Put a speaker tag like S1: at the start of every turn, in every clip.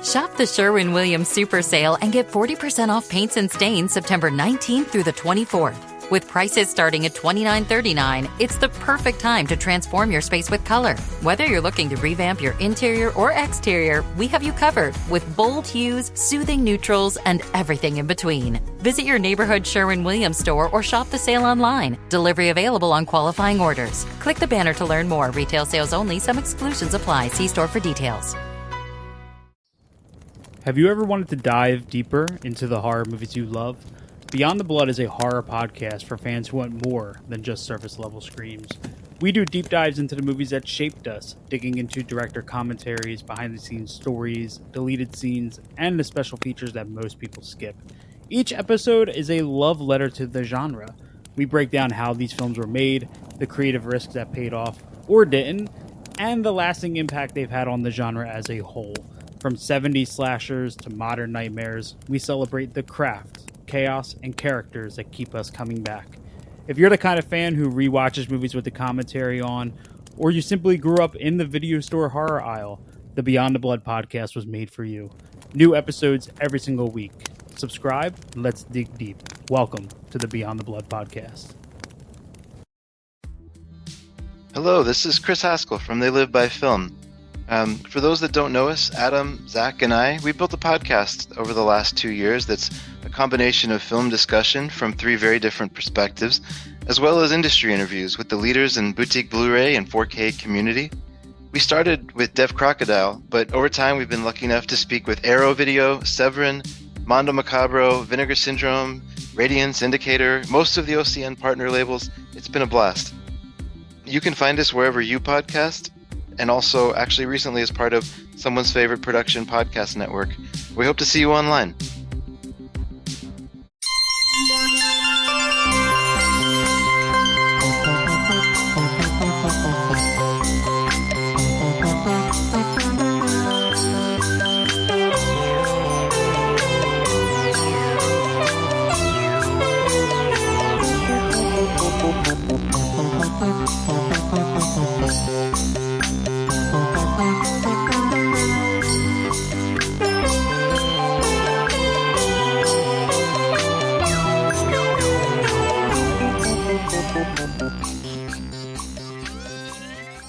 S1: Shop the Sherwin-Williams Super Sale and get 40% off paints and stains September 19th through the 24th. With prices starting at $29.39, it's the perfect time to transform your space with color. Whether you're looking to revamp your interior or exterior, we have you covered with bold hues, soothing neutrals, and everything in between. Visit your neighborhood Sherwin-Williams store or shop the sale online. Delivery available on qualifying orders. Click the banner to learn more. Retail sales only. Some exclusions apply. See store for details.
S2: Have you ever wanted to dive deeper into the horror movies you love? Beyond the Blood is a horror podcast for fans who want more than just surface-level screams. We do deep dives into the movies that shaped us, digging into director commentaries, behind-the-scenes stories, deleted scenes, and the special features that most people skip. Each episode is a love letter to the genre. We break down how these films were made, the creative risks that paid off or didn't, and the lasting impact they've had on the genre as a whole. From 70s slashers to modern nightmares, we celebrate the craft, chaos, and characters that keep us coming back. If you're the kind of fan who rewatches movies with the commentary on, or you simply grew up in the video store horror aisle, the Beyond the Blood podcast was made for you. New episodes every single week. Subscribe, let's dig deep. Welcome to the Beyond the Blood podcast.
S3: Hello, this is Chris Haskell from They Live by Film. For those that don't know us, Adam, Zach, and we built a podcast over the last 2 years that's a combination of film discussion from 3 very different perspectives, as well as industry interviews with the leaders in boutique Blu-ray and 4K community. We started with Deaf Crocodile, but over time we've been lucky enough to speak with Arrow Video, Severin, Mondo Macabro, Vinegar Syndrome, Radiance, Indicator, most of the OCN partner labels. It's been a blast. You can find us wherever you podcast, and also actually recently as part of Someone's Favorite Production Podcast Network. We hope to see you online.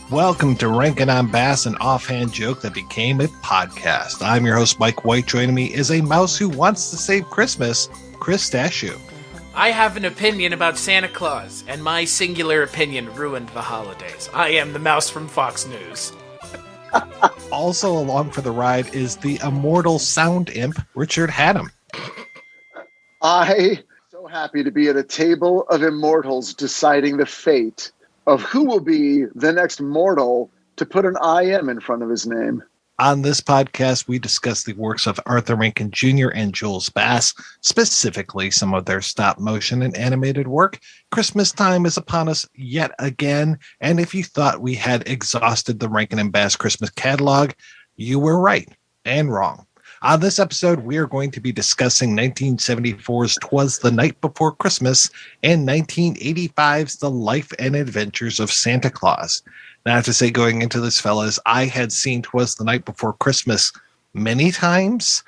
S4: Welcome to Rankin Bass, an offhand joke that became a podcast. I'm your host, Mike White. Joining me is a mouse who wants to save Christmas, Chris Dashew.
S5: I have an opinion about Santa Claus, and my singular opinion ruined the holidays. I am the mouse from Fox News.
S4: Also along for the ride is the immortal sound imp, Richard Haddam.
S6: I'm so happy to be at a table of immortals deciding the fate of who will be the next mortal to put an IM in front of his name.
S4: On this podcast, we discuss the works of Arthur Rankin Jr. and Jules Bass, specifically some of their stop motion and animated work. Christmas time is upon us yet again, and if you thought we had exhausted the Rankin and Bass Christmas catalog, you were right and wrong. On this episode, we are going to be discussing 1974's 'Twas the Night Before Christmas and 1985's The Life and Adventures of Santa Claus. Now, I have to say, going into this, fellas, I had seen 'Twas the Night Before Christmas many times,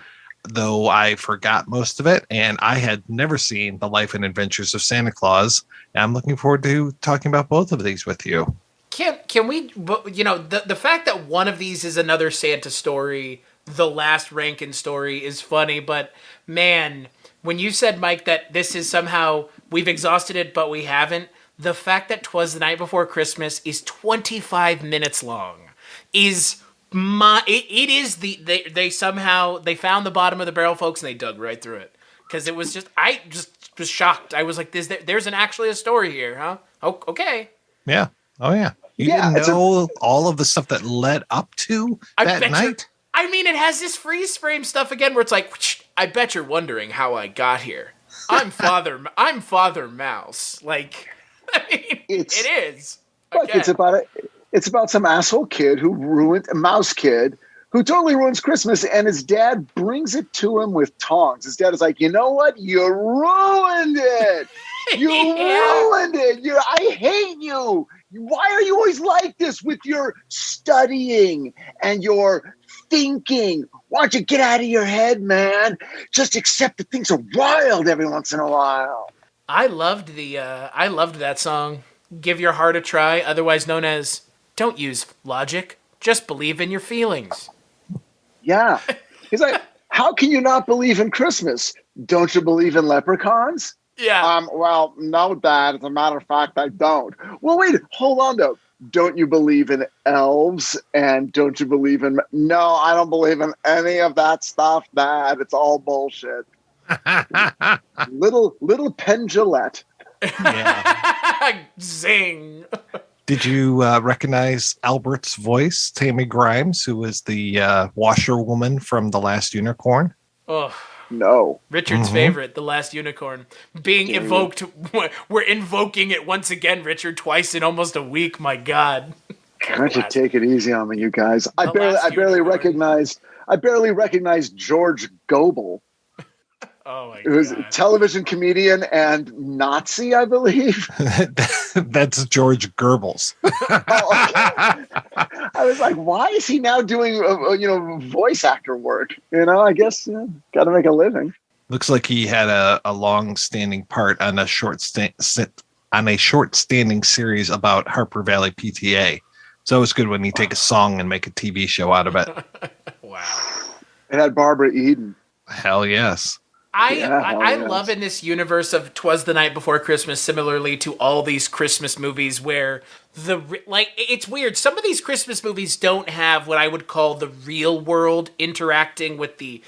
S4: though I forgot most of it, and I had never seen The Life and Adventures of Santa Claus. And I'm looking forward to talking about both of these with you.
S5: Can we, the fact that one of these is another Santa story, the last Rankin story, is funny, but man, when you said, Mike, that this is somehow, we've exhausted it, but we haven't, the fact that 'Twas the Night Before Christmas is 25 minutes long is it is they somehow, they found the bottom of the barrel, folks, and they dug right through it. Because it was I just was shocked. I was like, there's actually a story here, huh? Oh, okay.
S4: Yeah. Oh, yeah. You didn't know all of the stuff that led up to that night?
S5: I mean, it has this freeze frame stuff again where it's like, I bet you're wondering how I got here. I'm Father Mouse. Like, I mean, it is.
S6: Look, it's about some asshole kid who ruined a mouse kid who totally ruins Christmas, and his dad brings it to him with tongs. His dad is like, you know what? You ruined it. You ruined it. I hate you. Why are you always like this with your studying and your thinking? Why don't you get out of your head, man? Just accept that things are wild every once in a while.
S5: I loved that song. Give Your Heart a Try, otherwise known as Don't Use Logic, Just Believe in Your Feelings.
S6: Yeah. He's like, how can you not believe in Christmas? Don't you believe in leprechauns?
S5: Yeah.
S6: Well, no, Dad. As a matter of fact, I don't. Well, wait, hold on, though. Don't you believe in elves? And don't you believe in... No, I don't believe in any of that stuff, Dad. It's all bullshit. little Penn Jillette.
S4: Yeah.
S5: Zing.
S4: Did you recognize Albert's voice, Tammy Grimes, who was the washerwoman from The Last Unicorn?
S5: Oh,
S6: no.
S5: Richard's favorite, The Last Unicorn, being evoked. We're invoking it once again, Richard, twice in almost a week. My God.
S6: Can't you take it easy on me, you guys? I barely recognized George Gobel.
S5: Oh my
S6: God. It was
S5: God.
S6: a television comedian and Nazi, I believe.
S4: That's George Goebbels.
S6: I was like, why is he now doing voice actor work? I guess got to make a living.
S4: Looks like he had a long-standing part on a short-standing series about Harper Valley PTA. So it's good when you take a song and make a TV show out of it.
S5: Wow.
S6: It had Barbara Eden.
S4: Hell yes.
S5: I love in this universe of 'Twas the Night Before Christmas, similarly to all these Christmas movies where it's weird. Some of these Christmas movies don't have what I would call the real world interacting with the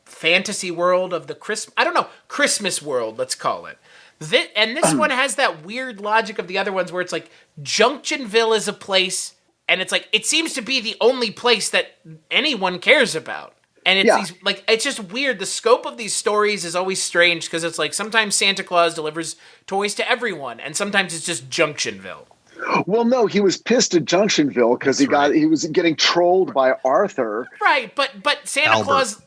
S5: fantasy world of the Christmas world, let's call it. This one has that weird logic of the other ones where it's like Junctionville is a place, and it's like it seems to be the only place that anyone cares about. And it's it's just weird. The scope of these stories is always strange because it's like sometimes Santa Claus delivers toys to everyone, and sometimes it's just Junctionville.
S6: Well, no, he was pissed at Junctionville because he was getting trolled by Arthur.
S5: Right, but Santa Claus,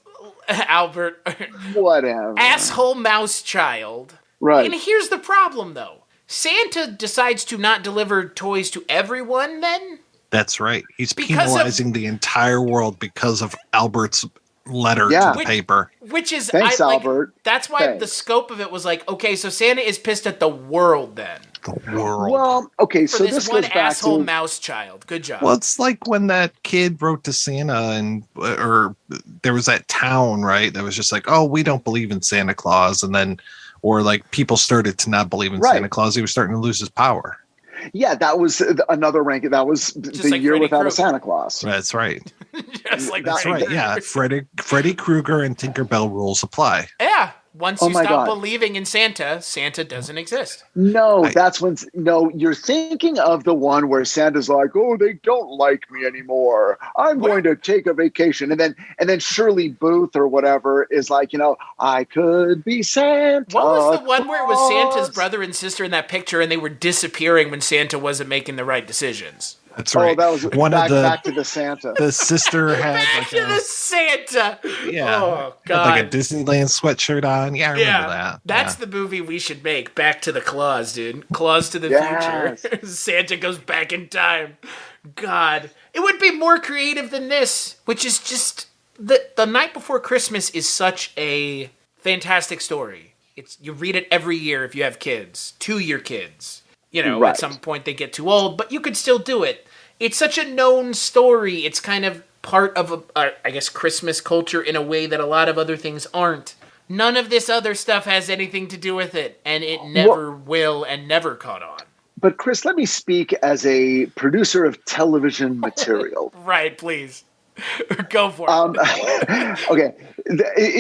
S5: Albert,
S6: whatever,
S5: asshole mouse child.
S6: Right.
S5: And here's the problem, though: Santa decides to not deliver toys to everyone. Then
S4: that's right. He's penalizing the entire world because of Albert's letter to the paper.
S5: Which is
S6: thanks, Albert.
S5: That's why the scope of it was like, okay, so Santa is pissed at the world then.
S4: The world.
S6: Well, okay,
S5: for
S6: so
S5: this one asshole mouse child. Good job.
S4: Well, it's like when that kid wrote to Santa, or there was that town, right? That was just like, oh, we don't believe in Santa Claus, and then, or like people started to not believe in Santa Claus. He was starting to lose his power.
S6: Yeah, that was another ranking. That was
S5: just
S6: the
S5: like
S6: year
S5: Freddy
S6: without
S5: Krueger.
S6: A Santa Claus.
S4: That's right.
S5: Just like
S4: That's right. Yeah, Freddy Krueger and Tinkerbell rules apply.
S5: Yeah. Once you stop
S6: God.
S5: believing in Santa, Santa doesn't exist.
S6: No, you're thinking of the one where Santa's like, oh, they don't like me anymore. I'm going to take a vacation. And then Shirley Booth or whatever is like, I could be Santa.
S5: What was the one where it was Santa's brother and sister in that picture and they were disappearing when Santa wasn't making the right decisions?
S4: That's right.
S6: Oh, that was back to the Santa.
S4: The sister had
S5: back to the Santa.
S4: Yeah.
S5: Oh, God.
S4: Had like a Disneyland sweatshirt on. Yeah, I remember that.
S5: That's the movie we should make. Back to the Claus, dude. Claus to the future. Santa goes back in time. God. It would be more creative than this, which is just... The Night Before Christmas is such a fantastic story. You read it every year if you have kids. To your kids. At some point they get too old, but you could still do it. It's such a known story. It's kind of part of, I guess, Christmas culture in a way that a lot of other things aren't. None of this other stuff has anything to do with it, and it never will and never caught on.
S6: But Chris, let me speak as a producer of television material.
S5: Right, please. Go for it.
S6: Okay.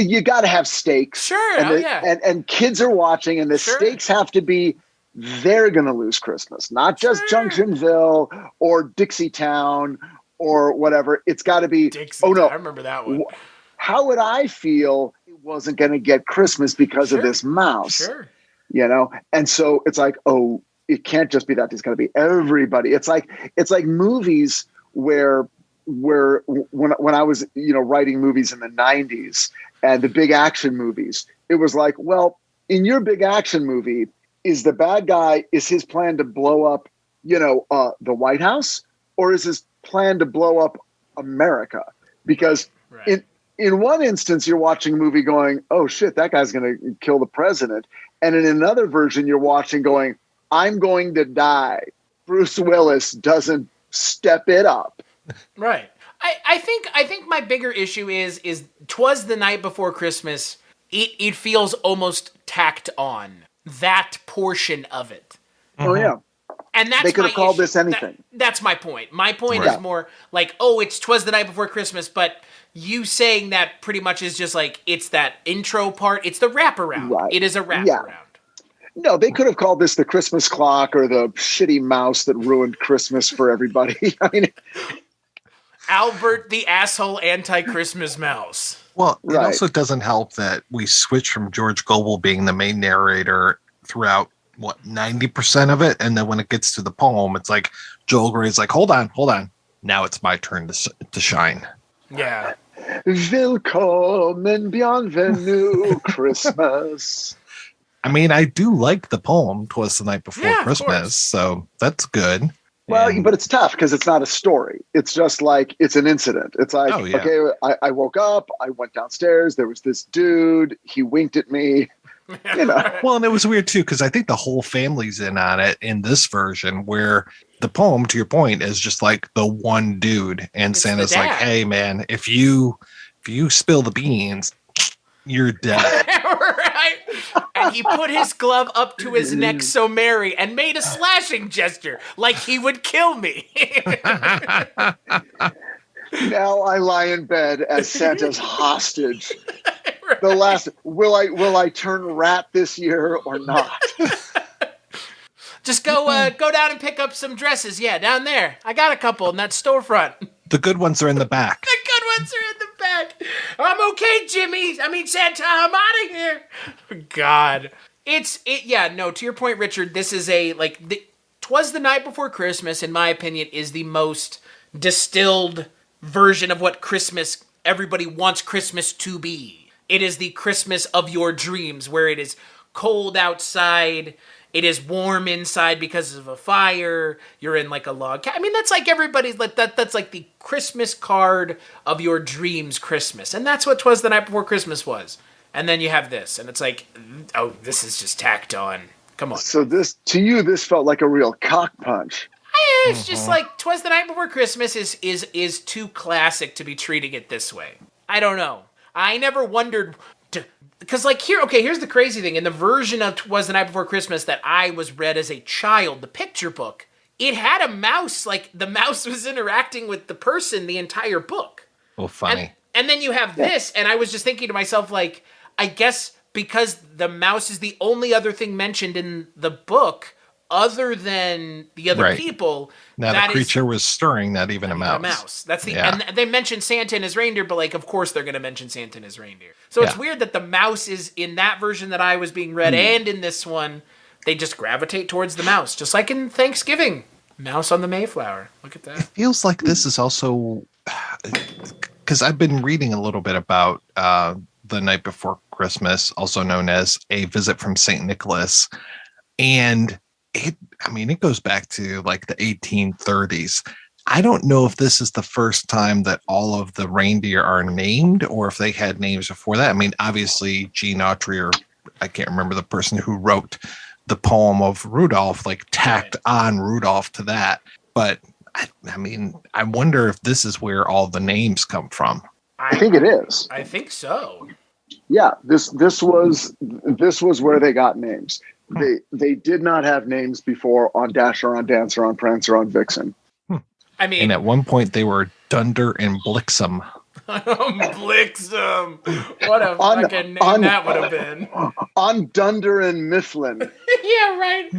S6: You got to have stakes.
S5: Sure,
S6: and kids are watching, and the stakes have to be they're going to lose Christmas, not just Junctionville or Dixietown or whatever. It's got to be,
S5: I remember that one.
S6: How would I feel it wasn't going to get Christmas because of this mouse?
S5: Sure.
S6: And so it's like, oh, it can't just be that. It's got to be everybody. It's like movies where when I was, writing movies in the 90s and the big action movies, it was like, well, in your big action movie, is the bad guy, is his plan to blow up, the White House, or is his plan to blow up America? because in one instance you're watching a movie going, oh shit, that guy's going to kill the president, and in another version you're watching going, I'm going to die. Bruce Willis doesn't step it up.
S5: Right. I think my bigger issue is 'Twas the Night Before Christmas. It feels almost tacked on, that portion of it.
S6: Oh yeah.
S5: And that's
S6: they could have called this anything.
S5: That's my point. My point is more like, oh, it's 'Twas the Night Before Christmas, but you saying that pretty much is just like, it's that intro part. It's the wraparound. Right. It is a wraparound. Yeah.
S6: No, they could have called this the Christmas clock or the shitty mouse that ruined Christmas for everybody. I mean,
S5: Albert the asshole anti-Christmas mouse.
S4: Well, it also doesn't help that we switch from George Gobel being the main narrator throughout, 90% of it? And then when it gets to the poem, it's like Joel Grey's like, hold on. Now it's my turn to shine.
S5: Yeah.
S6: Willkommen, bienvenue, Christmas.
S4: I mean, I do like the poem, 'Twas the Night Before Christmas, so that's good.
S6: Well, but it's tough because it's not a story. It's just like, it's an incident. It's like, okay, I woke up, I went downstairs, there was this dude, he winked at me, you know.
S4: Well, and it was weird too, because I think the whole family's in on it in this version, where the poem, to your point, is just like the one dude, and Santa's like, hey man, if you spill the beans, you're dead.
S5: Right? And he put his glove up to his neck so merry and made a slashing gesture like he would kill me.
S6: Now I lie in bed as Santa's hostage. Right. The last, will I turn rat this year or not?
S5: Just go down and pick up some dresses. Yeah, down there. I got a couple in that storefront.
S4: The good ones are in the back.
S5: The good ones are in the back. I'm okay, Jimmy. I mean, Santa, I'm out of here. God. To your point, Richard, this is 'Twas the Night Before Christmas, in my opinion, is the most distilled version of what Christmas, everybody wants Christmas to be. It is the Christmas of your dreams, where it is cold outside, it is warm inside because of a fire, you're in like a log. I mean, that's like everybody's like that's like the Christmas card of your dreams Christmas. And that's what 'Twas the Night Before Christmas was. And then you have this, and it's like, oh, this is just tacked on. Come on.
S6: So this felt like a real cock punch.
S5: It's just like 'Twas the Night Before Christmas is too classic to be treating it this way. I don't know. I never wondered, because here's the crazy thing. In the version of 'Twas the Night Before Christmas that I was read as a child, the picture book, it had a mouse. Like, the mouse was interacting with the person the entire book.
S4: Well, funny.
S5: And then you have this, and I was just thinking to myself, like, I guess because the mouse is the only other thing mentioned in the book other than the other people.
S4: Now the creature was stirring, not even a mouse.
S5: A mouse. That's and they mentioned Santa and his reindeer, but like, of course they're going to mention Santa and his reindeer. So it's weird that the mouse is in that version that I was being read, and in this one, they just gravitate towards the mouse, just like in Thanksgiving. Mouse on the Mayflower. Look at that.
S4: It feels like this is also, because I've been reading a little bit about The Night Before Christmas, also known as A Visit from St. Nicholas, and it goes back to like the 1830s. I don't know if this is the first time that all of the reindeer are named, or if they had names before that. I mean, obviously Gene Autry, or I can't remember the person who wrote the poem of Rudolph, like tacked on Rudolph to that. But I mean, I wonder if this is where all the names come from.
S6: I think it is.
S5: I think so.
S6: Yeah, this was where they got names. They did not have names before on Dasher, on Dancer, on Prancer, on Vixen.
S5: I mean,
S4: and at one point they were Dunder and Blixen.
S5: Blixen. What a fucking name that would have been.
S6: On Dunder and Mifflin.
S5: Yeah, right.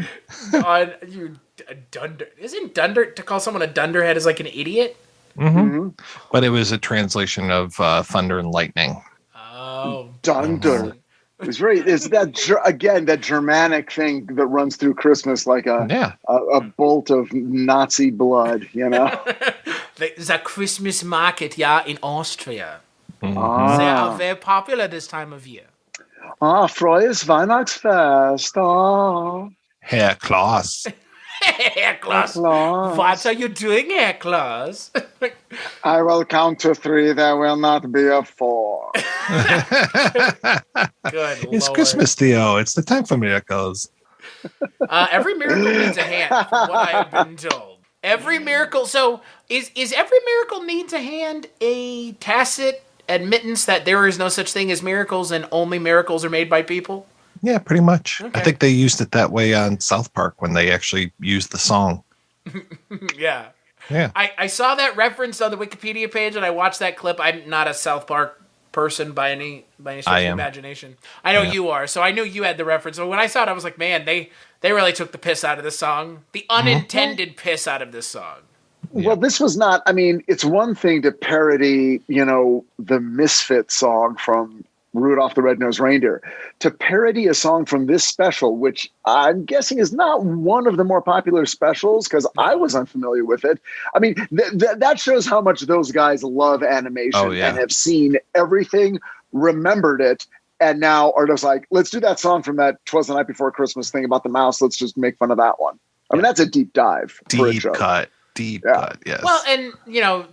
S5: Dunder. Isn't Dunder, to call someone a dunderhead is like an idiot?
S4: Mm-hmm. But it was a translation of Thunder and Lightning.
S5: Oh,
S6: Dunder. It's that Germanic thing that runs through Christmas like a bolt of Nazi blood, you know.
S5: The Christmas market, in Austria.
S4: Mm-hmm.
S5: They are very popular this time of year.
S6: Frohes Weihnachtsfest.
S4: Herr Claus.
S5: Herr Claus.
S6: Claus.
S5: What are you doing, Herr Claus?
S6: I will count to 3. There will not be a 4.
S5: Good
S4: It's
S5: Lord.
S4: Christmas, Theo. It's the time for miracles.
S5: Every miracle needs a hand, from what I have been told. Every miracle. So, is every miracle needs a hand a tacit admittance that there is no such thing as miracles and only miracles are made by people?
S4: Yeah, pretty much.
S5: Okay.
S4: I think they used it that way on South Park when they actually used the song.
S5: Yeah.
S4: Yeah.
S5: I saw that reference on the Wikipedia page and I watched that clip. I'm not a South Park person by any stretch of imagination. I know you are, so I knew you had the reference. So when I saw it, I was like, man, they really took the piss out of this song. The unintended piss out of this song.
S6: Well, this was not, I mean, it's one thing to parody, the Misfit song from Rudolph the Red-Nosed Reindeer. To parody a song from this special, which I'm guessing is not one of the more popular specials, because I was unfamiliar with it. I mean, that shows how much those guys love animation and have seen everything, remembered it, and now are just like, let's do that song from that 'Twas the Night Before Christmas thing about the mouse. Let's just make fun of that one. I mean, that's a deep dive.
S4: Deep cut, yes.
S5: Well, and,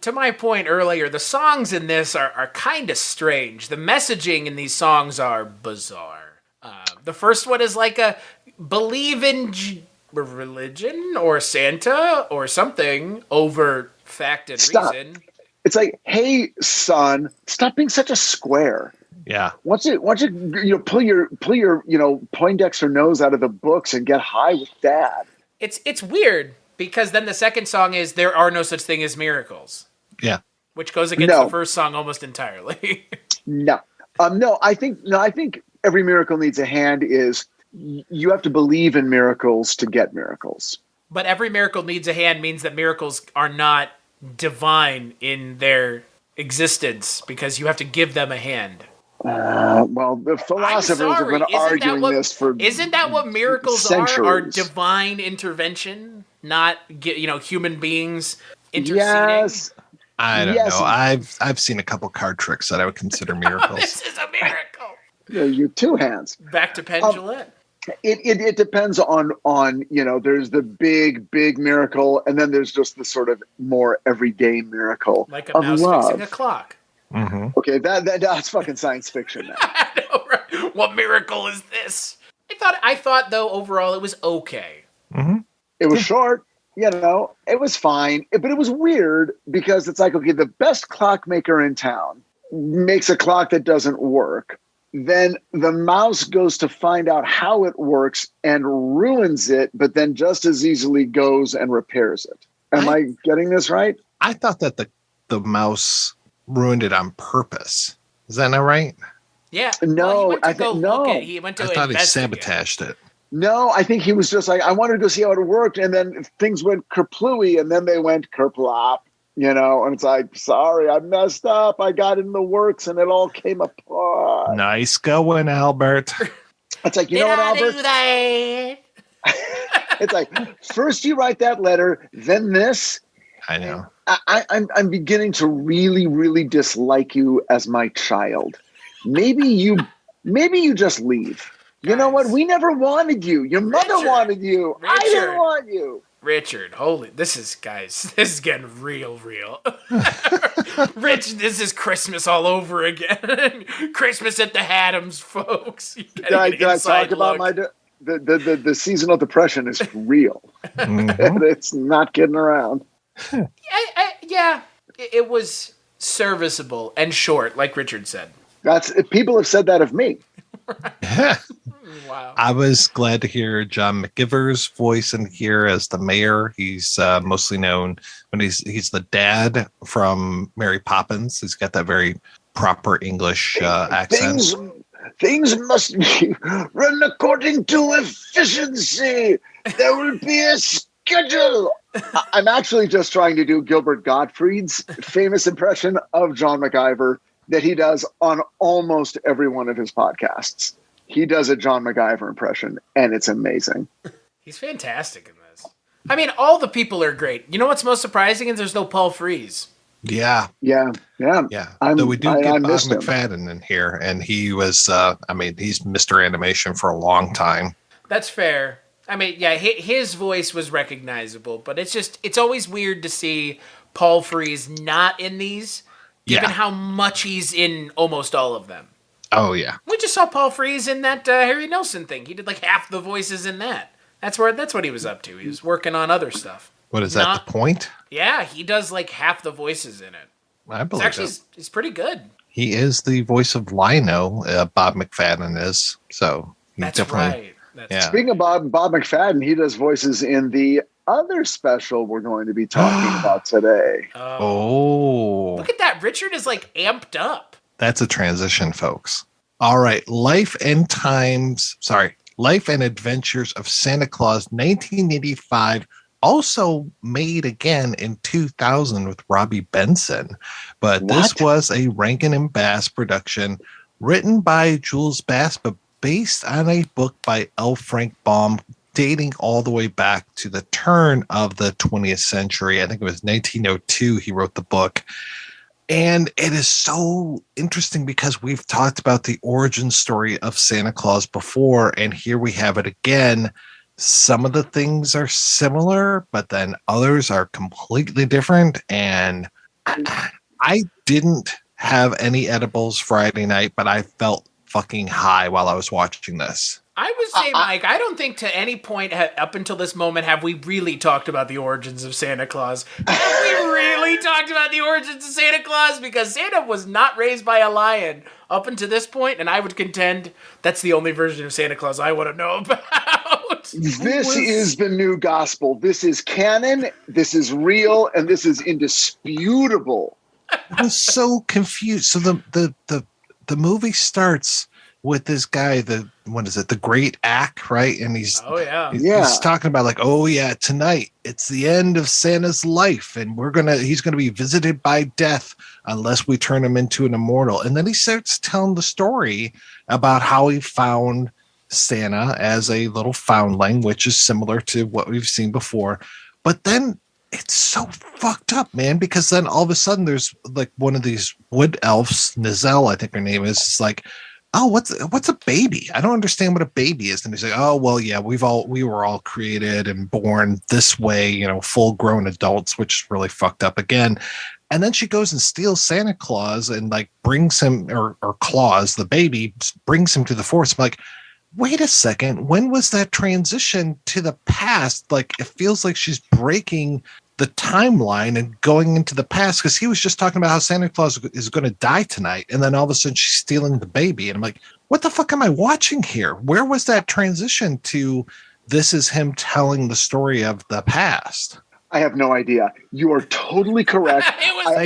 S5: to my point earlier, the songs in this are kind of strange. The messaging in these songs are bizarre. The first one is like a believe in religion or Santa or something over fact and reason.
S6: It's like, hey, son, stop being such a square.
S4: Yeah.
S6: Once you pull your Poindexter nose out of the books and get high with Dad.
S5: It's weird because then the second song is there are no such thing as miracles.
S4: Yeah.
S5: Which goes against the first song almost entirely.
S6: No. I think every miracle needs a hand is you have to believe in miracles to get miracles.
S5: But every miracle needs a hand means that miracles are not divine in their existence because you have to give them a hand.
S6: Well, the philosophers have been arguing this for
S5: Isn't that what miracles
S6: centuries.
S5: are divine intervention, not human beings interceding?
S6: Yes.
S4: I don't know. I've seen a couple card tricks that I would consider miracles.
S5: This is a miracle.
S6: Yeah, you 2 hands.
S5: Back to Pendulette.
S6: It depends on there's the big miracle, and then there's just the sort of more everyday miracle
S5: like a
S6: of
S5: mouse
S6: love.
S5: fixing a clock.
S4: Mm-hmm.
S6: Okay, that's fucking science fiction now.
S5: I know, right? What miracle is this? I thought though overall it was okay.
S4: Mm-hmm.
S6: It was short, it was fine, but it was weird because it's like, okay, the best clockmaker in town makes a clock that doesn't work. Then the mouse goes to find out how it works and ruins it, but then just as easily goes and repairs it. Am I getting this right?
S4: I thought that the mouse ruined it on purpose. Is that not right?
S5: Yeah.
S6: No,
S5: I think he went to
S4: I thought he
S5: investigate.
S4: sabotaged it.
S6: No, I think he was just like, I wanted to go see how it worked, and then things went kerplooey, and then they went kerplop, and it's like, sorry, I messed up. I got in the works, and it all came apart.
S4: Nice going, Albert.
S6: It's like, you know what, Albert?
S5: Do that?
S6: It's like, first you write that letter, then this.
S4: I know.
S6: I'm beginning to really, really dislike you as my child. Maybe you just leave. You know what? We never wanted you. Your mother wanted you. I didn't want you.
S5: Richard, this is getting real. Rich, this is Christmas all over again. Christmas at the Haddams, folks.
S6: Did I talk about the seasonal depression is real.
S4: Mm-hmm.
S6: It's not getting around.
S5: Yeah, it was serviceable and short, like Richard said.
S6: People have said that of me.
S5: Wow.
S4: I was glad to hear John McGiver's voice in here as the mayor. He's mostly known when he's the dad from Mary Poppins. He's got that very proper English accent.
S6: Things must be run according to efficiency. There will be a schedule. I'm actually just trying to do Gilbert Gottfried's famous impression of John MacGyver that he does on almost every one of his podcasts. He does a John MacGyver impression, and it's amazing.
S5: He's fantastic in this. I mean, all the people are great. You know what's most surprising is there's no Paul Frees.
S4: Yeah.
S6: Yeah.
S4: Though we do get Bob
S6: missed him.
S4: McFadden in here, and he was, he's Mr. Animation for a long time.
S5: That's fair. I mean, yeah, his voice was recognizable, but it's always weird to see Paul Frees not in these, given how much he's in almost all of them.
S4: Oh, yeah.
S5: We just saw Paul Frees in that Harry Nilsson thing. He did like half the voices in that. That's what he was up to. He was working on other stuff.
S4: What is that, the point?
S5: Yeah, he does like half the voices in it.
S4: I believe
S5: He's pretty good.
S4: He is the voice of Lino, Bob McFadden is. So
S5: that's right.
S6: Speaking of Bob McFadden, he does voices in the other special we're going to be talking about today.
S4: Oh.
S5: Look at that. Richard is like amped up.
S4: That's a transition, folks. All right. Life and Adventures of Santa Claus, 1985. Also made again in 2000 with Robbie Benson. But this was a Rankin Bass production written by Jules Bass, but based on a book by L. Frank Baum dating all the way back to the turn of the 20th century. I think it was 1902 he wrote the book. And it is so interesting because we've talked about the origin story of Santa Claus before, and here we have it again. Some of the things are similar, but then others are completely different. And I didn't have any edibles Friday night, but I felt fucking high while I was watching this.
S5: I would say, Mike, I don't think to any point up until this moment have we really talked about the origins of Santa Claus. Have we really talked about the origins of Santa Claus? Because Santa was not raised by a lion up until this point, and I would contend that's the only version of Santa Claus I want to know about.
S6: This is the new gospel. This is canon, this is real, and this is indisputable.
S4: I was so confused. So the movie starts with this guy, the Great Ack, right? And he's talking about like, oh yeah, tonight it's the end of Santa's life, and he's gonna be visited by death unless we turn him into an immortal. And then he starts telling the story about how he found Santa as a little foundling, which is similar to what we've seen before. But then it's so fucked up, man, because then all of a sudden there's like one of these wood elves, Nizelle, I think her name is. It's like, oh, what's a baby? I don't understand what a baby is. And he's like, oh, well, yeah, we were all created and born this way, full grown adults, which is really fucked up again. And then she goes and steals Santa Claus and like brings him, or Claus, the baby, brings him to the forest. I'm like, wait a second, when was that transition to the past? Like, it feels like she's breaking the timeline and going into the past, because he was just talking about how Santa Claus is going to die tonight, and then all of a sudden she's stealing the baby, and I'm like, what the fuck am I watching here? Where was that transition to this is him telling the story of the past?
S6: I have no idea. You are totally correct.
S5: It was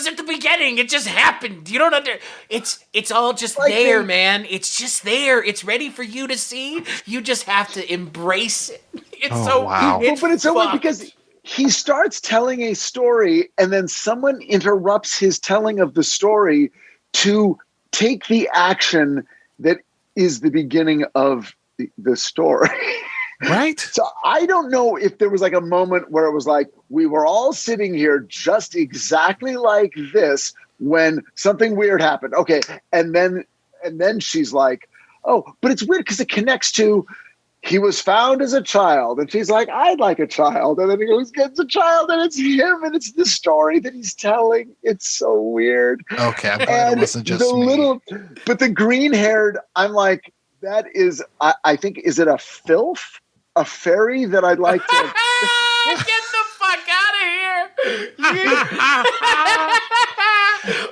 S5: at the beginning. It just happened. You don't it's all just like there, man. It's just there. It's ready for you to see. You just have to embrace it.
S6: Wow. But it's so weird because he starts telling a story and then someone interrupts his telling of the story to take the action that is the beginning of the story.
S4: Right.
S6: So I don't know if there was like a moment where it was like, we were all sitting here just exactly like this when something weird happened. Okay. And then she's like, oh, but it's weird because it connects to, he was found as a child. And she's like, I'd like a child. And then he goes, gets a child, and it's him. And it's the story that he's telling. It's so weird.
S4: Okay. I'm glad it wasn't just me.
S6: But the green haired, I'm like, that is, I think, is it a filth? A fairy that I'd like to
S5: get the fuck out of here.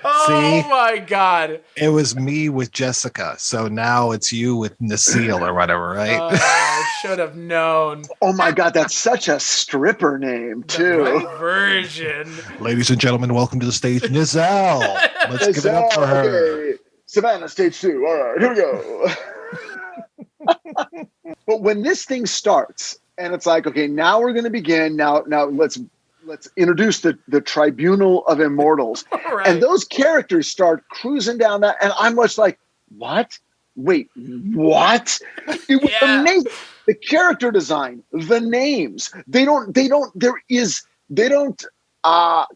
S5: Oh my God.
S4: It was me with Jessica. So now it's you with Naseel or whatever, right?
S5: I should have known.
S6: Oh my God, that's such a stripper name too.
S5: The right version.
S4: Ladies and gentlemen, welcome to the stage, Nizelle. Let's give it up for her.
S6: Okay. Savannah, stage 2. All right, here we go. But when this thing starts and it's like, okay, now we're going to begin. Now let's introduce the Tribunal of Immortals. Right. And those characters start cruising down that. And I'm much like, what? Wait, what? It was amazing. The character design, the names, they don't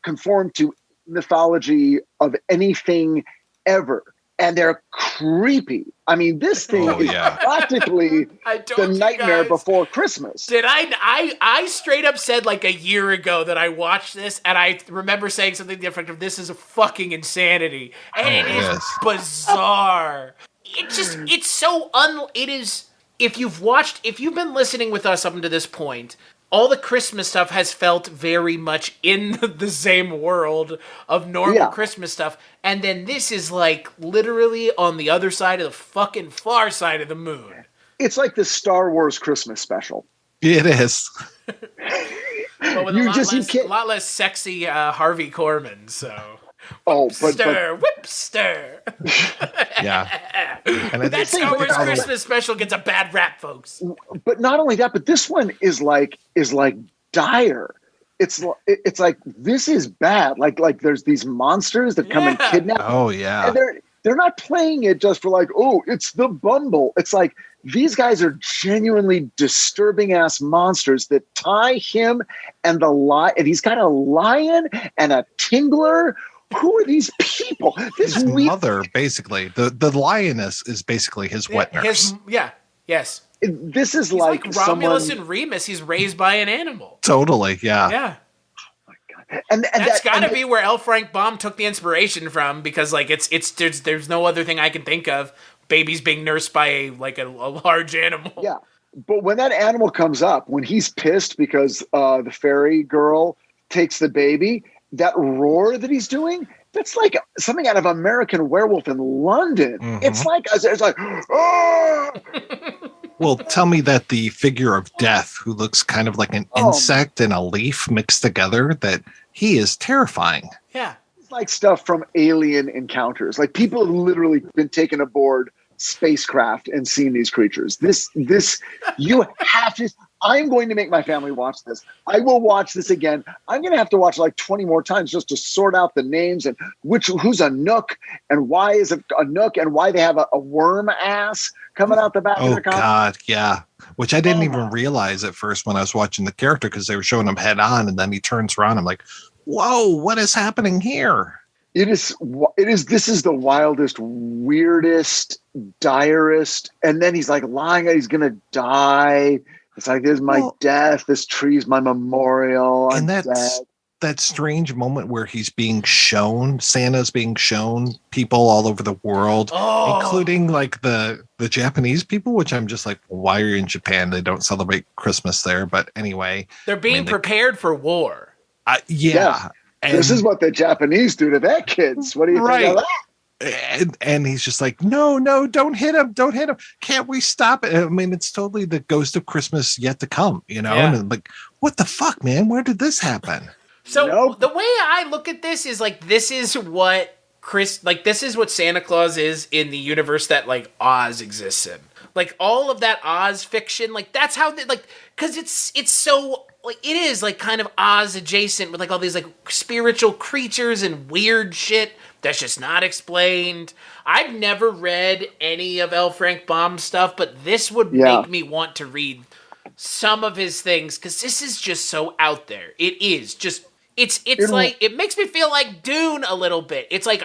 S6: conform to mythology of anything ever. and they're creepy. I mean, this thing is practically the Nightmare Before Christmas.
S5: Did I straight up said like a year ago that I watched this, and I remember saying something different. This is a fucking insanity, and it is bizarre. It's so it is. If you've been listening with us up until this point, all the Christmas stuff has felt very much in the same world of normal Christmas stuff. And then this is like literally on the other side of the fucking far side of the moon.
S6: It's like the Star Wars Christmas special.
S4: It is.
S5: But with a lot less sexy Harvey Korman, so... Whipster.
S4: Yeah. And
S5: that Star Wars Christmas special gets a bad rap, folks.
S6: But not only that, but this one is like dire. It's like this is bad. Like there's these monsters that come and kidnap.
S4: Oh yeah.
S6: And they're not playing it just for like, oh, it's the Bumble. It's like these guys are genuinely disturbing ass monsters that tie him and and he's got a lion and a tingler. Who are these people?
S4: His mother, basically. The lioness is basically his wet nurse.
S5: Yes.
S6: This is
S5: he's like Romulus
S6: and
S5: Remus. He's raised by an animal.
S4: Totally, yeah.
S5: Yeah.
S6: Oh my God. And
S5: that's gotta be where L. Frank Baum took the inspiration from, because like there's no other thing I can think of. Babies being nursed by a large animal.
S6: Yeah. But when that animal comes up, when he's pissed because the fairy girl takes the baby, that roar that he's doing, that's like something out of American Werewolf in London.
S4: Mm-hmm.
S6: It's like, oh!
S4: Well, tell me that the figure of death, who looks kind of like an insect and a leaf mixed together, that he is terrifying.
S5: Yeah.
S6: It's like stuff from Alien Encounters. Like people have literally been taken aboard spacecraft and seen these creatures. This, you have to... I'm going to make my family watch this. I will watch this again. I'm going to have to watch like 20 more times just to sort out the names and who's a nook and why is it a nook and why they have a worm ass coming out the back of their costume. Oh,
S4: God, yeah. Which I didn't even realize at first when I was watching the character, because they were showing him head on and then he turns around. I'm like, whoa, what is happening here?
S6: This is the wildest, weirdest, direst. And then he's like lying, he's going to die. It's like, this is my death. This tree's my memorial.
S4: And that's that strange moment where he's being shown, Santa's being shown people all over the world, including like the Japanese people, which I'm just like, why are you in Japan? They don't celebrate Christmas there. But anyway.
S5: They're being prepared for war.
S6: Yeah. And this is what the Japanese do to their kids. What do you think of that?
S4: And he's just like, no, don't hit him. Can't we stop it? I mean, it's totally the ghost of Christmas yet to come, you know? Yeah. And I'm like, what the fuck, man? Where did this happen?
S5: So the way I look at this is like, this is what Santa Claus is in the universe that like Oz exists in. Like all of that Oz fiction, like that's how cause it's so like, it is like kind of Oz adjacent with like all these like spiritual creatures and weird shit that's just not explained. I've never read any of L. Frank Baum's stuff, but this would make me want to read some of his things, because this is just so out there. It is just, it's like, it makes me feel like Dune a little bit. It's like,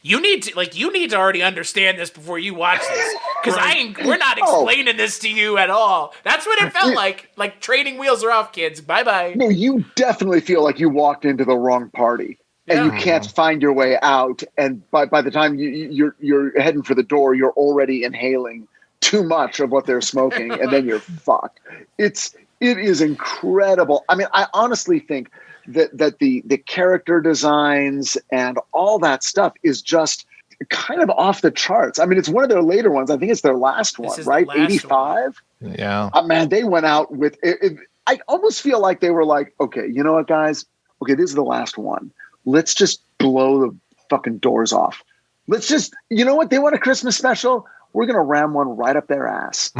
S5: you need to already understand this before you watch this, because we're not explaining this to you at all. That's what it felt like training wheels are off, kids. Bye-bye.
S6: No, you definitely feel like you walked into the wrong party. And you can't find your way out. And by the time you're heading for the door, you're already inhaling too much of what they're smoking, and then you're fucked. It is incredible. I mean, I honestly think that the character designs and all that stuff is just kind of off the charts. I mean, it's one of their later ones. I think it's their last one, right? 85.
S4: Yeah.
S6: Man, they went out with it. I almost feel like they were like, okay, you know what, guys? Okay, this is the last one. Let's just blow the fucking doors off. Let's just, you know what? They want a Christmas special. We're going to ram one right up their ass.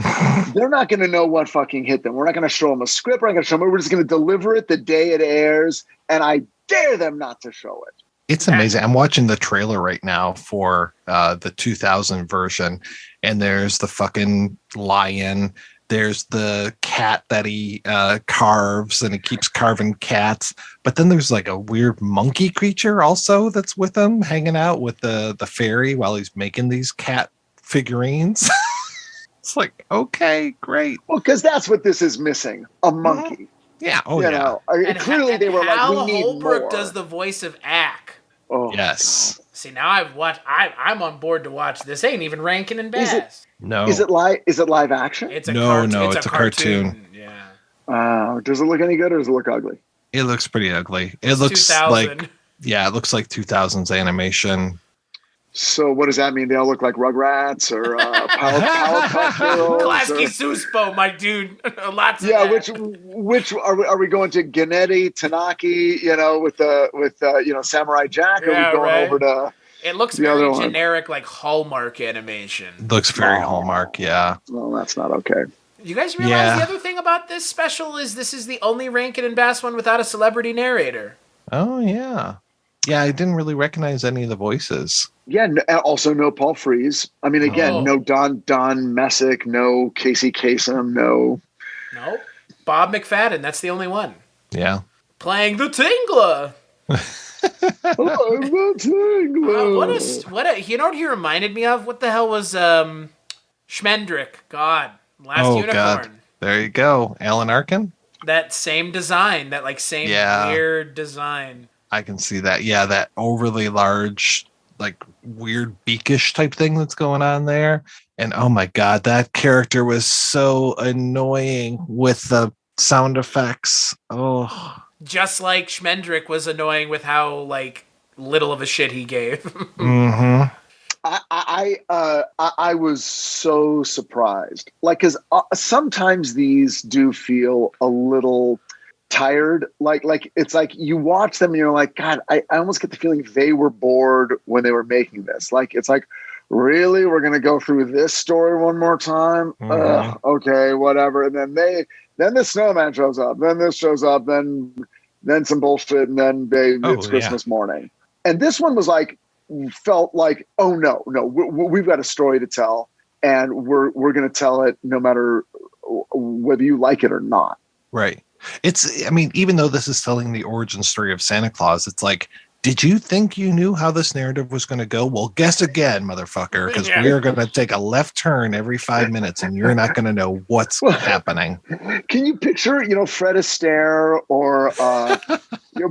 S6: They're not going to know what fucking hit them. We're not going to show them a script. We're not going to show them. We're just going to deliver it the day it airs. And I dare them not to show it.
S4: It's amazing. I'm watching the trailer right now for the 2000 version. And there's the fucking lion There's the cat that he carves, and he keeps carving cats. But then there's like a weird monkey creature also that's with him, hanging out with the fairy while he's making these cat figurines. It's like, okay, great.
S6: Well, because that's what this is missing, a monkey.
S4: Yeah. Oh,
S6: You
S4: yeah.
S6: know, clearly they were like,
S5: Hal
S6: we need
S5: Holbrook
S6: more.
S5: does the voice of Ack.
S6: Oh,
S4: Yes.
S5: See, now I'm on board to watch this. Ain't even Rankin and Bass.
S4: No.
S6: Is it live action?
S5: It's a
S4: it's a cartoon.
S5: Yeah.
S6: Does it look any good or does it look ugly?
S4: It looks pretty ugly. It
S5: It's
S4: looks
S5: 2000.
S4: like, it looks like 2000s animation.
S6: So what does that mean? They all look like Rugrats or Powerpuff Girls?
S5: Klasky Suspo, my dude. Lots of
S6: Yeah,
S5: that.
S6: which are we going to Gennady, Tanaki, with Samurai Jack? Or
S5: Yeah,
S6: are we going
S5: right.
S6: over to
S5: It looks
S6: the
S5: very
S6: other one?
S5: generic, like Hallmark animation.
S4: Looks very Hallmark, yeah.
S6: Well, that's not okay.
S5: You guys realize
S4: Yeah.
S5: the other thing about this special is this is the only Rankin and Bass one without a celebrity narrator.
S4: Oh, yeah. Yeah, I didn't really recognize any of the voices.
S6: Yeah, and also no Paul Frees. I mean, again,
S5: Oh.
S6: no Don Messick, no Casey Kasem, no.
S5: Nope. Bob McFadden, that's the only one.
S4: Yeah.
S5: Playing the Tingler. What a you know what he reminded me of? What the hell was Schmendrick? God. Last Unicorn.
S4: God. There you go. Alan Arkin?
S5: That same design, that like same
S4: Yeah.
S5: weird design.
S4: I can see that. Yeah, that overly large, like weird beakish type thing that's going on there. And oh my God, that character was so annoying with the sound effects. Oh,
S5: Just like Schmendrick was annoying with how like little of a shit he gave.
S4: mm-hmm.
S6: I was so surprised. Like, because sometimes these do feel a little tired. Like it's like you watch them and you're like, God, I almost get the feeling they were bored when they were making this. Like, it's like, really, we're gonna go through this story one more time? Okay, whatever. And then the snowman shows up. Then this shows up. Then some bullshit. And then it's Christmas morning. And this one was like, felt like, oh no, we've got a story to tell, and we're going to tell it no matter whether you like it or not.
S4: Right. I mean, even though this is telling the origin story of Santa Claus, it's like, did you think you knew how this narrative was going to go? Well, guess again, motherfucker, because we are going to take a left turn every 5 minutes, and you're not going to know what's happening.
S6: Can you picture, Fred Astaire or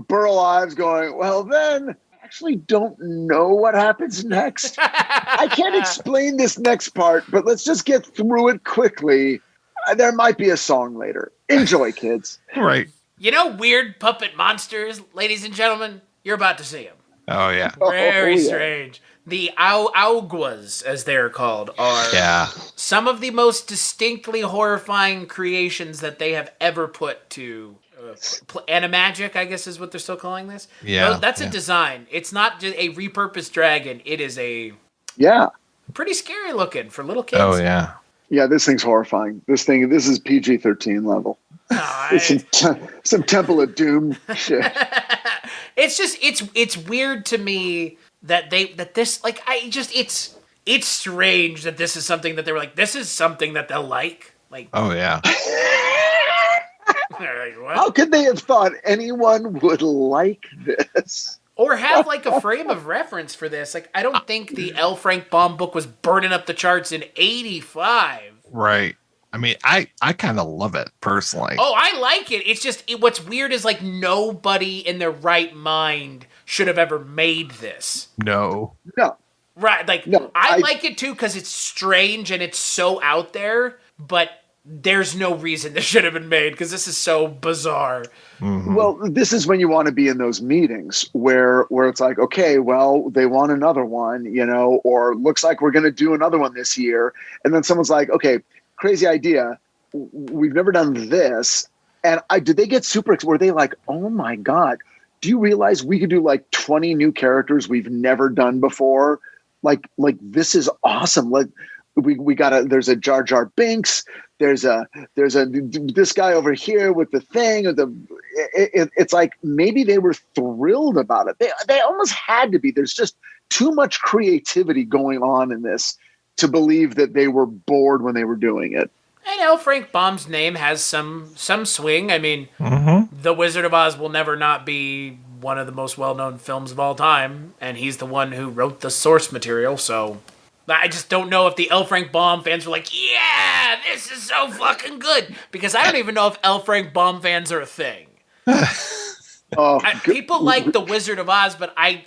S6: Burl Ives going, well, then I actually don't know what happens next. I can't explain this next part, but let's just get through it quickly. There might be a song later. Enjoy, kids.
S4: Right.
S5: Weird puppet monsters, ladies and gentlemen? You're about to see them.
S4: Oh, yeah.
S5: Very
S6: yeah.
S5: strange. The Auguas, as they're called, are some of the most distinctly horrifying creations that they have ever put to animagic, I guess is what they're still calling this.
S4: Yeah.
S5: That's a design. It's not just a repurposed dragon. It is a pretty scary looking for little kids.
S4: Oh, yeah.
S6: Yeah, this thing's horrifying. This is PG-13 level. It's some Temple of Doom shit.
S5: It's just it's weird to me that it's strange that this is something that they were like, this is something that they'll like. Like,
S4: oh yeah.
S5: What?
S6: How could they have thought anyone would like this?
S5: Or have like a frame of reference for this? Like, I don't think the L. Frank Baum book was burning up the charts in '85.
S4: Right. I mean, I kind of love it personally.
S5: Oh, I like it. It's just what's weird is like nobody in their right mind should have ever made this.
S4: No.
S5: Right. Like,
S6: No,
S5: I like it too because it's strange and it's so out there, but there's no reason this should have been made because this is so bizarre.
S4: Mm-hmm.
S6: Well, this is when you want to be in those meetings where it's like, okay, well, they want another one, or looks like we're going to do another one this year. And then someone's like, okay, crazy idea. We've never done this. And did they get super, were they like, oh my God, do you realize we could do like 20 new characters we've never done before? Like this is awesome. Like there's a Jar Jar Binks. There's this guy over here with the thing. It's like maybe they were thrilled about it. They almost had to be. There's just too much creativity going on in this to believe that they were bored when they were doing it.
S5: I know Frank Baum's name has some swing. I mean, The Wizard of Oz will never not be one of the most well-known films of all time, and he's the one who wrote the source material, so I just don't know if the L. Frank Baum fans were like, yeah, this is so fucking good, because I don't even know if L. Frank Baum fans are a thing. People like The Wizard of Oz, but I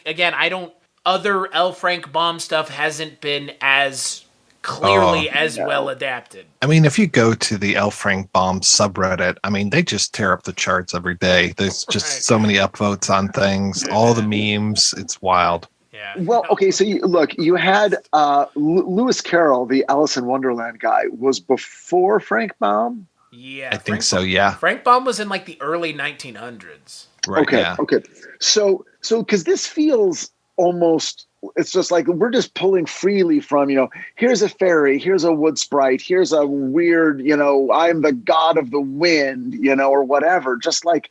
S5: don't, other L. Frank Baum stuff hasn't been as clearly well adapted.
S4: I mean, if you go to the L. Frank Baum subreddit, I mean, they just tear up the charts every day. There's just so many upvotes on things, all the memes. It's wild.
S5: Yeah.
S6: Well, okay, so you had Lewis Carroll, the Alice in Wonderland guy, was before Frank Baum?
S5: Yeah.
S4: I think so, yeah.
S5: Frank Baum was in like the early 1900s.
S4: Right,
S6: okay,
S4: yeah.
S6: okay. So because this feels almost, it's just like we're just pulling freely from, here's a fairy, here's a wood sprite, here's a weird, I'm the god of the wind, or whatever. Just like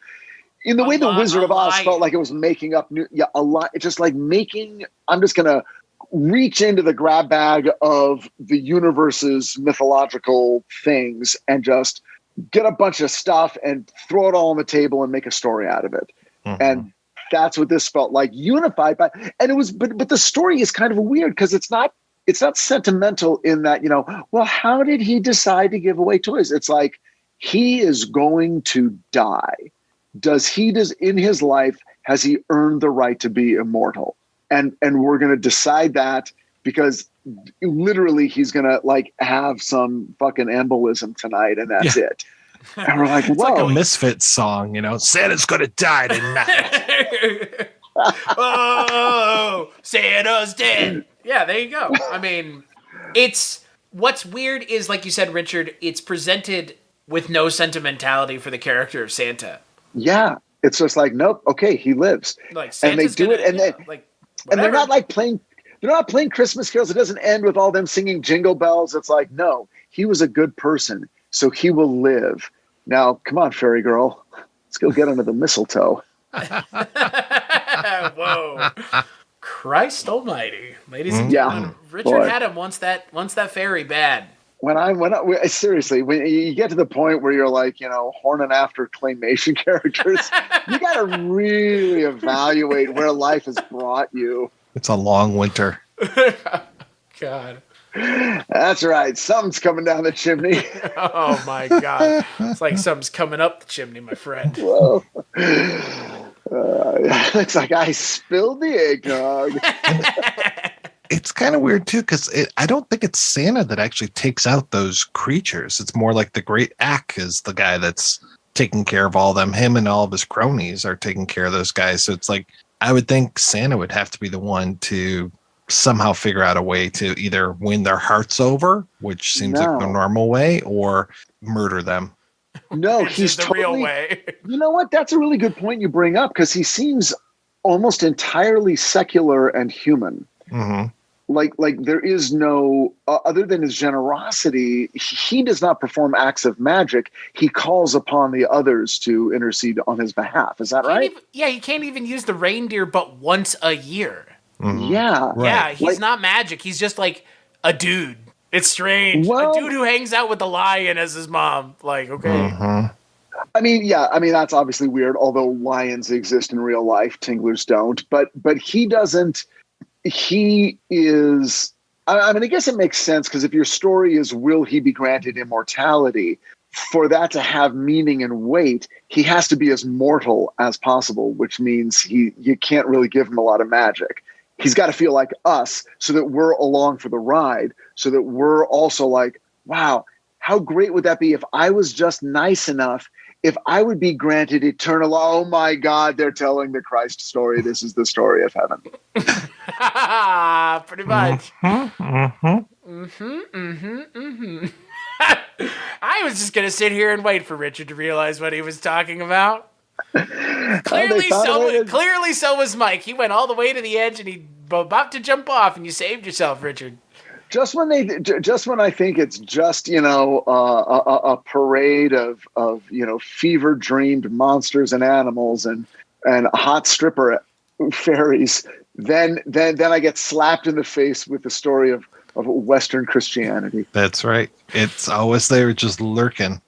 S6: in the way the Wizard of Oz felt like it was making up a lot. It's just like I'm just going to reach into the grab bag of the universe's mythological things and just get a bunch of stuff and throw it all on the table and make a story out of it. And that's what this felt like, unified by, and it was, but the story is kind of weird because it's not sentimental in that, well, how did he decide to give away toys? It's like, he is going to die. In his life, has he earned the right to be immortal? And we're going to decide that because literally he's going to like have some fucking embolism tonight and that's it. And we're like, whoa.
S4: It's like a Misfits song, Santa's going to die tonight.
S5: Oh, Santa's dead. Yeah, there you go. I mean, what's weird is, like you said, Richard, it's presented with no sentimentality for the character of Santa.
S6: Yeah. It's just like, nope. Okay. He lives.
S5: Like Santa's
S6: and they do it. And and they're not like they're not playing Christmas carols. It doesn't end with all them singing jingle bells. It's like, no, he was a good person. So he will live. Now, come on, fairy girl. Let's go get under the mistletoe.
S5: Whoa. Christ almighty. Ladies and gentlemen. Richard had him once that fairy bad.
S6: Seriously, when you get to the point where you're like, horning after claymation characters, you got to really evaluate where life has brought you.
S4: It's a long winter.
S5: God.
S6: That's right. Something's coming down the chimney.
S5: Oh, my God. It's like something's coming up the chimney, my friend.
S6: Whoa. Looks like I spilled the eggnog.
S4: It's kind of weird, too, because I don't think it's Santa that actually takes out those creatures. It's more like the Great Ack is the guy that's taking care of all of them. Him and all of his cronies are taking care of those guys. So it's like, I would think Santa would have to be the one to somehow figure out a way to either win their hearts over, which seems like the normal way, or murder them.
S6: No, he's
S5: the
S6: totally,
S5: real way.
S6: You know what? That's a really good point you bring up because he seems almost entirely secular and human.
S4: Mm-hmm.
S6: Like there is no other than his generosity. He does not perform acts of magic. He calls upon the others to intercede on his behalf. Is that right?
S5: He can't even use the reindeer but once a year.
S4: Mm-hmm.
S6: Yeah.
S4: Right.
S5: Yeah, he's not magic. He's just like a dude. It's strange.
S6: Well,
S5: a dude who hangs out with the lion as his mom. Like, okay.
S4: Mm-hmm.
S6: I mean, that's obviously weird, although lions exist in real life, tinglers don't. But he doesn't. He is. I mean, I guess it makes sense because if your story is will he be granted immortality, for that to have meaning and weight, he has to be as mortal as possible, which means you can't really give him a lot of magic. He's got to feel like us so that we're along for the ride, so that we're also like, wow, how great would that be if I was just nice enough, if I would be granted eternal, oh my God, they're telling the Christ story. This is the story of heaven.
S5: Pretty much. I was just going to sit here and wait for Richard to realize what he was talking about. Clearly so was Mike. He went all the way to the edge and he about to jump off, and you saved yourself, Richard.
S6: Just when I think it's just a parade of fever dreamed monsters and animals and hot stripper fairies, then I get slapped in the face with the story of Western Christianity.
S4: That's right. It's always there, just lurking.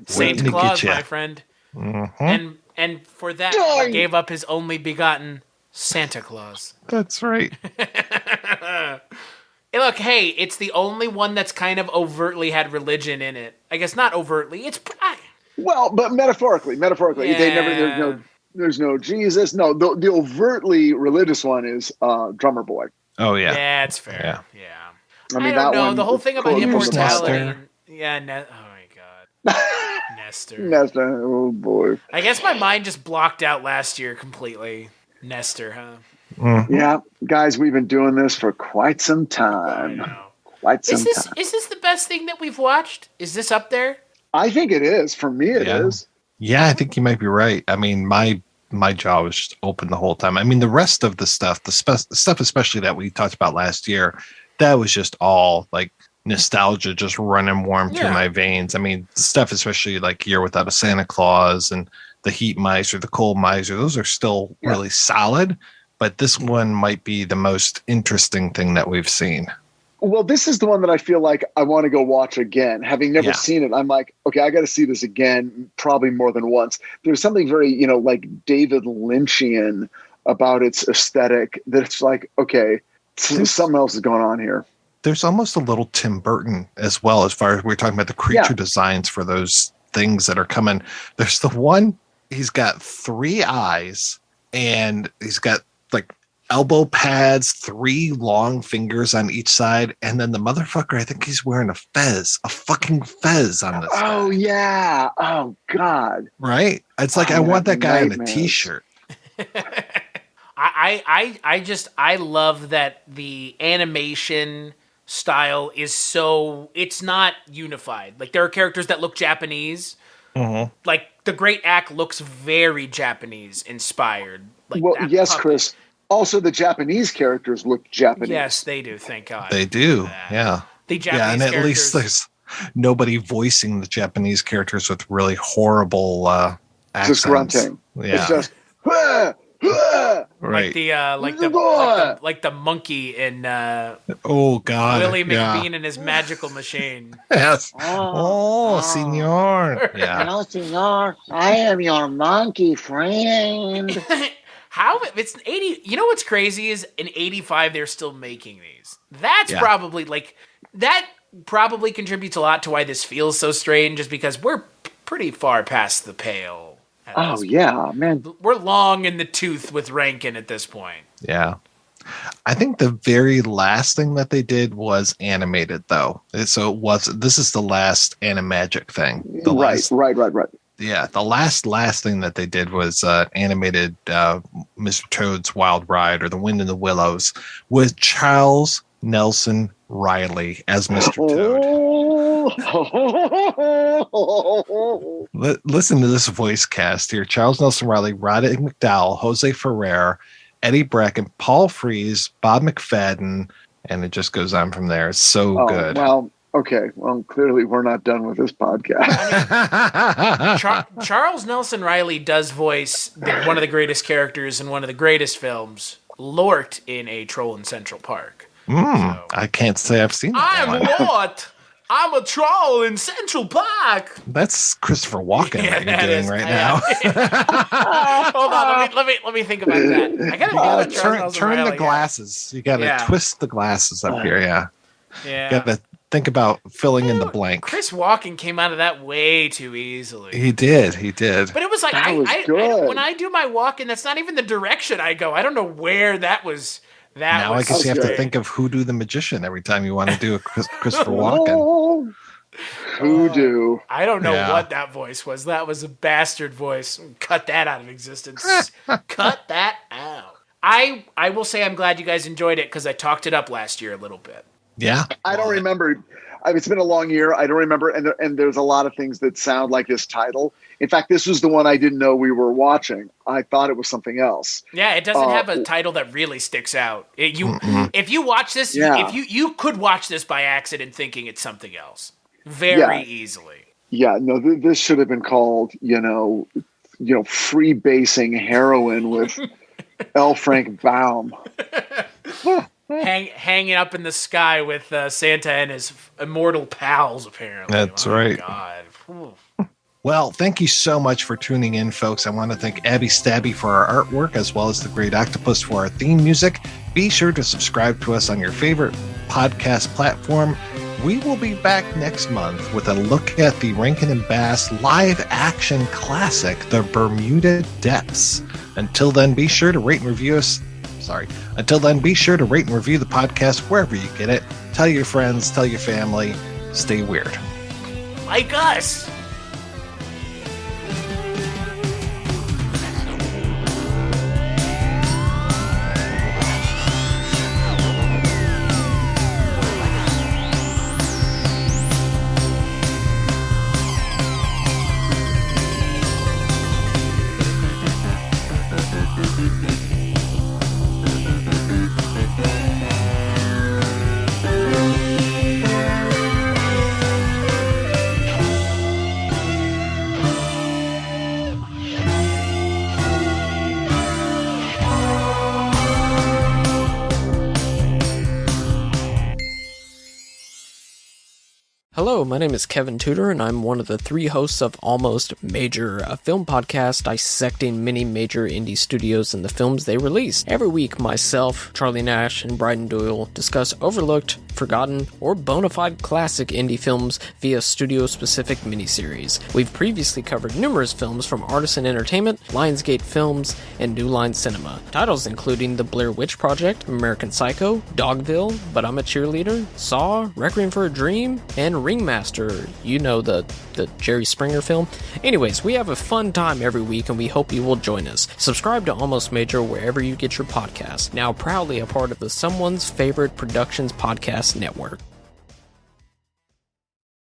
S5: Saint
S4: Waiting to
S5: Claus,
S4: get ya.
S5: my friend.
S4: Mhm.
S5: And for that,
S6: Darn.
S5: he gave up his only begotten Santa Claus.
S4: That's right.
S5: Hey, look, hey, it's the only one that's kind of overtly had religion in it. I guess not overtly.
S6: Well, but metaphorically,
S5: Yeah.
S6: there's no Jesus. No, the overtly religious one is Drummer Boy.
S4: Oh yeah.
S5: Yeah, it's fair.
S4: Yeah.
S6: I mean,
S5: I don't
S6: that
S5: know.
S6: one
S5: The whole
S6: is
S5: thing about
S6: quoted from the
S5: immortality.
S6: Bible.
S5: Yeah, oh my god. Nestor.
S6: Nestor, oh boy.
S5: I guess my mind just blocked out last year completely. Nestor, huh?
S6: Yeah, guys, we've been doing this for quite some
S5: I
S6: time.
S5: know.
S6: Quite some time.
S5: Is this the best thing that we've watched? Is this up there?
S6: I think it is. For me, it is.
S4: Yeah, I think you might be right. I mean, my jaw was just open the whole time. I mean, the rest of the stuff, the stuff especially that we talked about last year, that was just all like nostalgia just running warm through my veins. I mean, the stuff especially like Year Without a Santa Claus and the Heat Miser, the Cold Miser, those are still really solid. But this one might be the most interesting thing that we've seen.
S6: Well, this is the one that I feel like I want to go watch again. Having never seen it, I'm like, okay, I got to see this again, probably more than once. There's something very, like David Lynchian about its aesthetic that it's like, okay, something else is going on here.
S4: There's almost a little Tim Burton as well, as far as we're talking about the creature designs for those things that are coming. There's the one, he's got 3 eyes and he's got like elbow pads, 3 long fingers on each side, and then the motherfucker, I think he's wearing a fucking fez on this.
S6: Oh
S4: guy.
S6: yeah. Oh God.
S4: Right? It's like I want that guy in a t-shirt.
S5: I love that the animation style is so, it's not unified. Like there are characters that look Japanese. Like the Great Act looks very Japanese inspired. Like
S6: well, yes,
S5: puppet.
S6: Chris. Also, the Japanese characters look Japanese.
S5: Yes, they do. Thank God.
S4: They do. Yeah.
S5: The Japanese
S4: and at
S5: characters,
S4: least there's nobody voicing the Japanese characters with really horrible accents.
S6: Just grunting.
S4: Yeah.
S6: It's just
S4: right.
S5: like the monkey in
S4: oh God.
S5: Willie McBean and his magical machine.
S4: Yes. Oh, senor. Yeah.
S7: Hello, senor. I am your monkey friend.
S5: How it's 80? You know what's crazy is in 85 they're still making these. That's probably that probably contributes a lot to why this feels so strange, just because we're pretty far past the pale.
S6: Oh yeah, man.
S5: We're long in the tooth with Rankin at this point.
S4: Yeah. I think the very last thing that they did was animated, though. So this is the last animagic thing. Right. Yeah, the last thing that they did was animated Mr. Toad's Wild Ride, or The Wind in the Willows, with Charles Nelson Riley as Mr. Toad. Listen to this voice cast here. Charles Nelson Riley, Roderick McDowell, Jose Ferrer, Eddie Bracken, Paul Frees, Bob McFadden, and it just goes on from there. It's so good.
S6: Well, okay. Well, clearly we're not done with this podcast.
S5: Charles Nelson Riley does voice one of the greatest characters in one of the greatest films, Lort in A Troll in Central Park.
S4: I can't say I've seen that one.
S5: I'm Lort. I'm a troll in Central Park.
S4: That's Christopher Walken that you're doing right now.
S5: Hold on, let me think about that. I gotta
S4: turn the glasses. You gotta twist the glasses up here. Yeah. You gotta think about filling in the blank.
S5: Chris Walken came out of that way too easily.
S4: He did.
S5: But it was like I when I do my Walken, that's not even the direction I go. I don't know where that was.
S4: Now I guess you have to think of Hoodoo the Magician every time you want to do a Christopher Walken.
S6: Hoodoo.
S5: I don't know what that voice was. That was a bastard voice. Cut that out of existence. Cut that out. I will say I'm glad you guys enjoyed it because I talked it up last year a little bit.
S4: Yeah.
S6: I don't remember. It's been a long year. I don't remember. And there's a lot of things that sound like this title. In fact, this was the one I didn't know we were watching. I thought it was something else.
S5: Yeah, it doesn't have a title that really sticks out. If you watch this, if you could watch this by accident thinking it's something else very easily.
S6: Yeah, no, this should have been called, freebasing heroin with L. Frank Baum.
S5: hanging up in the sky with Santa and his immortal pals, apparently.
S4: That's right.
S5: God. Whew.
S4: Well, thank you so much for tuning in, folks. I want to thank Abby Stabby for our artwork, as well as the Great Octopus for our theme music. Be sure to subscribe to us on your favorite podcast platform. We will be back next month with a look at the Rankin Bass live-action classic, The Bermuda Depths. Until then, be sure to rate and review us. Until then, be sure to rate and review the podcast wherever you get it. Tell your friends, tell your family. Stay weird.
S5: Like us.
S8: Hello, my name is Kevin Tudor, and I'm one of the 3 hosts of Almost Major, a film podcast dissecting many major indie studios and the films they release. Every week, myself, Charlie Nash, and Bryden Doyle discuss overlooked, forgotten, or bona fide classic indie films via studio-specific miniseries. We've previously covered numerous films from Artisan Entertainment, Lionsgate Films, and New Line Cinema. Titles including The Blair Witch Project, American Psycho, Dogville, But I'm a Cheerleader, Saw, Requiem for a Dream, and Ringmaster, you know, the Jerry Springer film. Anyways, we have a fun time every week and we hope you will join us. Subscribe to Almost Major wherever you get your podcasts. Now proudly a part of the Someone's Favorite Productions podcast network.